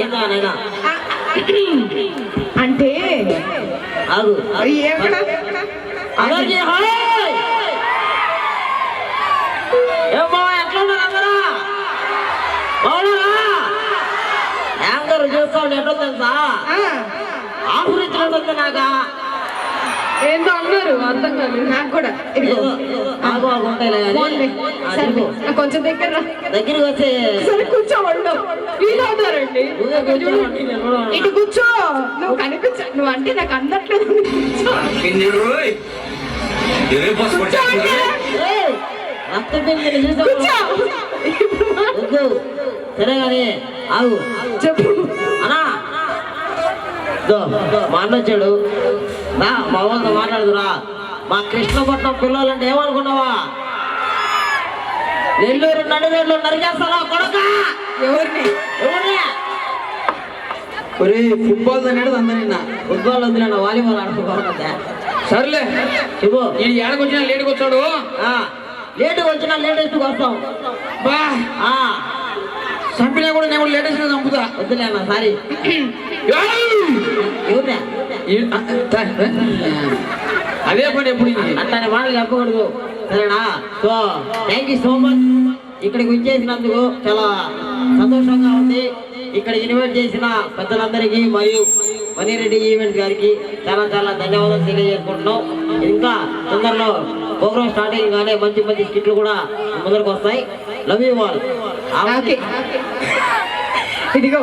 ఏందా నాయనా అంటే ఆగు ఏమన్నా అందరికీ హాయ్ ఏమో ఎట్లా ఉన్నారు అందరా బాగున్నారా యాంకర్ చూసుకోండి ఎట్లా తెలుసా ఆఫరించినట్టుంది నాకా ఏందో అన్నారు అర్థం కాదు నాకు కూడా ఆగు ఆగు ఉంటాయి కొంచెం దగ్గర దగ్గరికి వచ్చి సరే కూర్చోవాళ్ళు వీళ్ళు అవుతారండి ఇటు కూర్చో నువ్వు కనిపించ నువ్వు అంటే నాకు అందట్లేదు సరే కానీ ఆగు చెప్పు అన్నా మా అన్న వచ్చాడు మా వాళ్ళతో మాట్లాడుతురా మా కృష్ణపట్నం పిల్లలంటే ఏమనుకున్నావా నెల్లూరు నడివేళ్ళు నరికేస్తారా కొడక ఎవరిని ఫుట్బాల్ అనేది అందరినా ఫుట్బాల్ వదిలేనా వాలీబాల్ ఆడుకోవాలి సర్లే చెప్పు ఈ ఏడకొచ్చినా లేటుకు వచ్చాడు లేటుగా వచ్చినా లేటెస్ట్కి వస్తాం బా చంపినా కూడా నేను లేటెస్ట్ చంపుతా వద్దులేనా సారీ ఎవరినా అదే పని ఎప్పుడు అట్లాంటి మాటలు చెప్పకూడదు సరేనా so thank you so much ఇక్కడికి వచ్చేసినందుకు చాలా సంతోషంగా ఉంది ఇక్కడ ఇన్వైట్ చేసిన పెద్దలందరికీ మరియు మణిరెడ్డి ఈవెంట్ గారికి చాలా చాలా ధన్యవాదాలు తెలియజేసుకుంటున్నాం ఇంకా తొందరలో ప్రోగ్రామ్ స్టార్టింగ్ గానే మంచి మంచి స్కిట్లు కూడా ముందరకు వస్తాయి లవ్ యూ ఆల్ ఇదిగో